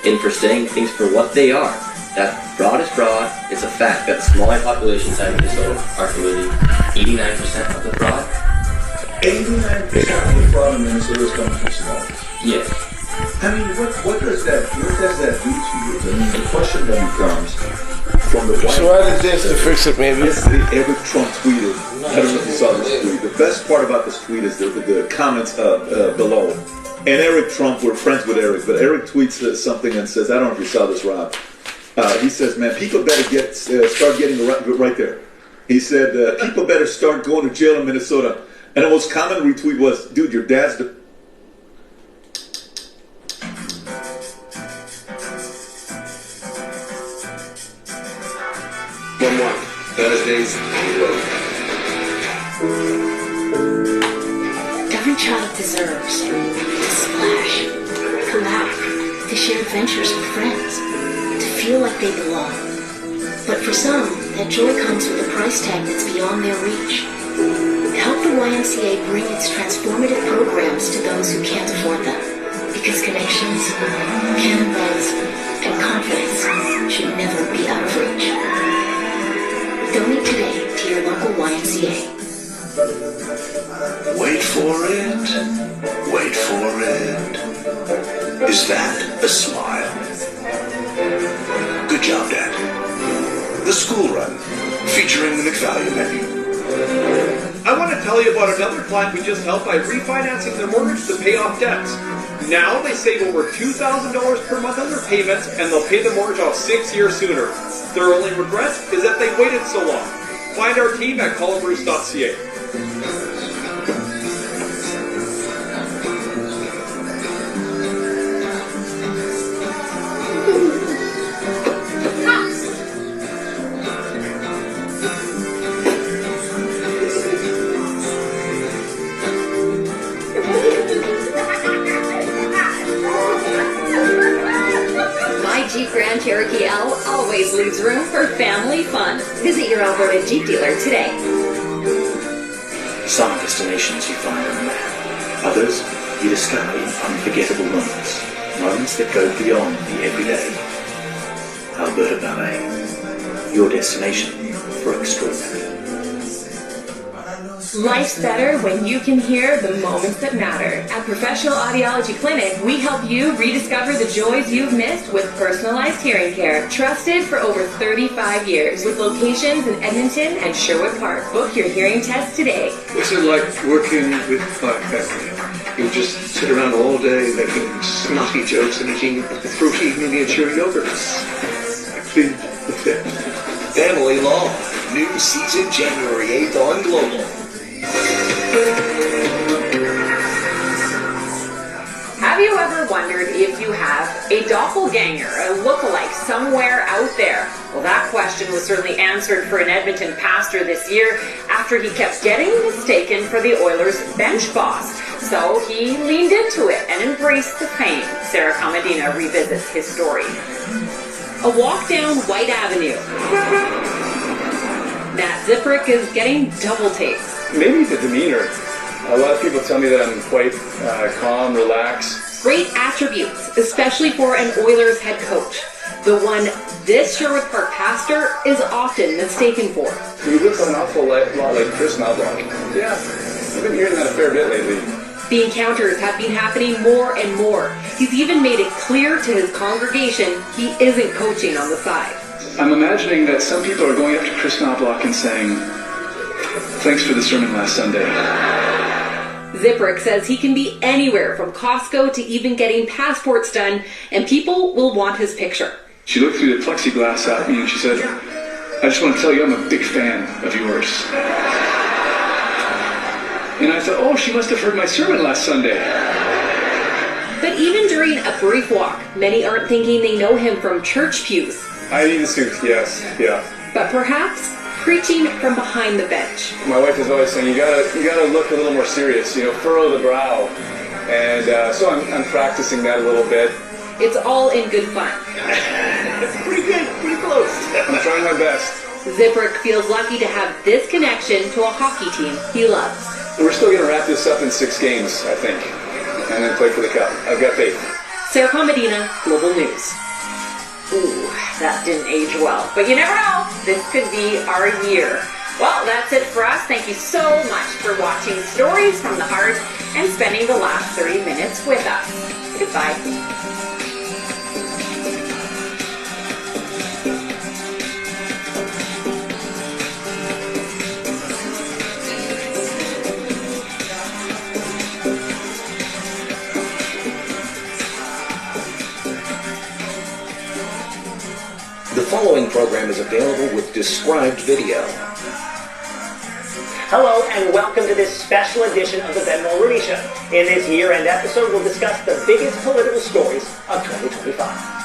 and for saying things for what they are. That fraud is fraud. It's a fact that smaller populations in Minnesota are committing 89% of the fraud. 89% of the fraud in Minnesota comes from small. Yes. I mean, what does that do to you? I mean, the question then becomes from the white. So added this to fix it, maybe. Yesterday, Eric Trump tweeted. I don't know if you saw this tweet. The best part about this tweet is the comments below. And Eric Trump, we're friends with Eric, but Eric tweets something and says, I don't know if you saw this, Rob. He says, man, people better start getting right there. He said, people better start going to jail in Minnesota. And the most common retweet was, dude, your dad's the... Thursdays on the road. Every child deserves to splash, to laugh, to share adventures with friends, to feel like they belong. But for some, that joy comes with a price tag that's beyond their reach. Help the YMCA bring its transformative programs to those who can't afford them. Because connections, cannonballs, and confidence should never be out of reach. Donate today to your local YMCA. Wait for it. Wait for it. Is that a smile? Good job, Dad. The school run, featuring the McValue menu. I want to tell you about another client we just helped by refinancing their mortgage to pay off debts. Now they save over $2,000 per month on their payments, and they'll pay the mortgage off 6 years sooner. Their only regret is that they waited so long. Find our team at callabruce.ca. Jeep Grand Cherokee L always leaves room for family fun. Visit your Alberta Jeep dealer today. Some destinations you find on the map. Others you discover in unforgettable moments. Moments that go beyond the everyday. Alberta Ballet. Your destination for extraordinary. Life's better when you can hear the moments that matter. At Professional Audiology Clinic, we help you rediscover the joys you've missed with personalized hearing care. Trusted for over 35 years with locations in Edmonton and Sherwood Park. Book your hearing test today. What's it like working with my family? You just sit around all day making snotty jokes and eating fruity miniature yogurts. I plead the fifth. Family Law. New season January 8th on Global. Have you ever wondered if you have a doppelganger, a lookalike somewhere out there? Well, that question was certainly answered for an Edmonton pastor this year after he kept getting mistaken for the Oilers' bench boss. So he leaned into it and embraced the fame. Sarah Comadina revisits his story. A walk down White Avenue. That Ziprick is getting double takes. Maybe the demeanor. A lot of people tell me that I'm quite calm, relaxed. Great attributes, especially for an Oilers head coach. The one this Sherwood Park pastor is often mistaken for. You look an awful lot like Chris Malbrock. Yeah, I've been hearing that a fair bit lately. The encounters have been happening more and more. He's even made it clear to his congregation he isn't coaching on the side. I'm imagining that some people are going up to Chris Knobloch and saying, "Thanks for the sermon last Sunday." Ziprick says he can be anywhere from Costco to even getting passports done, and people will want his picture. She looked through the plexiglass at me and she said, "I just want to tell you I'm a big fan of yours." And I thought, oh, she must have heard my sermon last Sunday. But even during a brief walk, many aren't thinking they know him from church pews. I need a suit, yes, yeah. But perhaps preaching from behind the bench. My wife is always saying, you gotta look a little more serious, furrow the brow. And so I'm practicing that a little bit. It's all in good fun. Pretty good, pretty close. I'm trying my best. Ziprick feels lucky to have this connection to a hockey team he loves. We're still gonna wrap this up in 6 games, I think. And then play for the cup. I've got faith. Sarah Palmadina, Global News. Ooh, that didn't age well. But you never know. This could be our year. Well, that's it for us. Thank you so much for watching Stories from the Heart and spending the last 30 minutes with us. Goodbye. The following program is available with described video. Hello and welcome to this special edition of the Ben Mulrooney Show. In this year-end episode, we'll discuss the biggest political stories of 2025.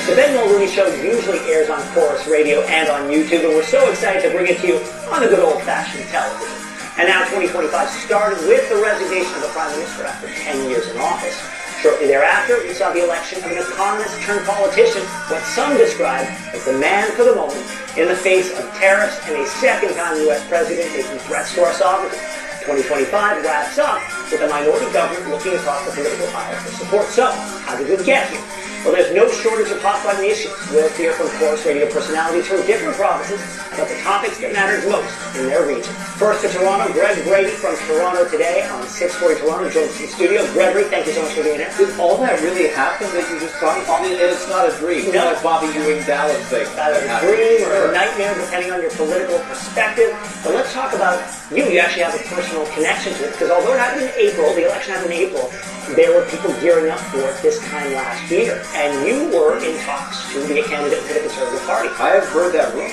The Ben Mulrooney Show usually airs on Chorus Radio and on YouTube, and we're so excited to bring it to you on the good old-fashioned television. And now 2025 started with the resignation of the Prime Minister after 10 years in office. Shortly thereafter, we saw the election of an economist-turned-politician, what some describe as the man for the moment, in the face of tariffs and a second-time U.S. president making threats to our sovereignty. 2025 wraps up with a minority government looking across the political aisle for support. So, how did we get here? Well, there's no shortage of hot-button issues. We'll hear from Chorus Radio personalities from different provinces about the topics that mattered most in their region. First to Toronto, Greg Brady from Toronto Today on 640 Toronto joins us in the studio. Gregory, thank you so much for being here. Did all that really happen that you just talked about? It's not a dream. No. It's not a Bobby Ewing Dallas thing. Either a dream or a nightmare, depending on your political perspective. But let's talk about you. You actually have a personal connection to it, because although it happened in April, the election happened in April, there were people gearing up for it this time last year. And you were in talks to be a candidate for the Conservative Party. I have heard that rumor.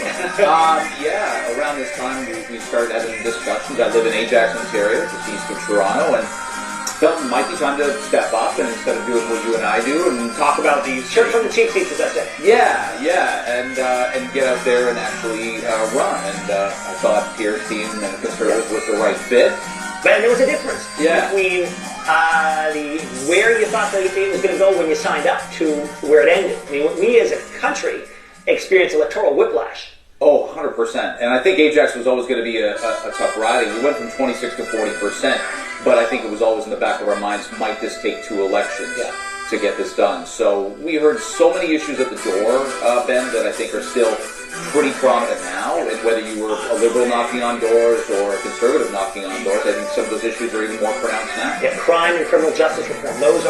Yeah, around this time we started having discussions. I live in Ajax, Ontario, just east of Toronto, and felt it might be time to step up and instead of doing what you and I do and talk about these... Church from the cheap seats, as I said. Yeah, and get out there and actually run. And I thought Pierre's team and the Conservatives was the right fit. But there was a difference between where you thought that it was going to go when you signed up to where it ended. I mean, we as a country experienced electoral whiplash. Oh, 100%. And I think Ajax was always going to be a tough riding. We went from 26 to 40%, but I think it was always in the back of our minds, might this take 2 elections to get this done? So we heard so many issues at the door, Ben, that I think are still pretty prominent now. And whether you were a Liberal knocking on doors or a Conservative knocking on doors, I think some of those issues are even more pronounced now. Yeah, crime and criminal justice reform. Those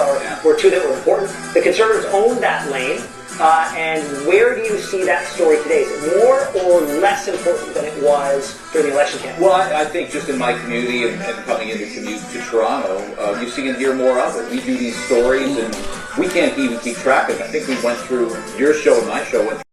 were 2 that were important. The Conservatives owned that lane. And where do you see that story today? Is it more or less important than it was during the election campaign? Well, I think just in my community and coming in the commute to Toronto, you see and hear more of it. We do these stories and we can't even keep track of it. I think we went through your show and my show, went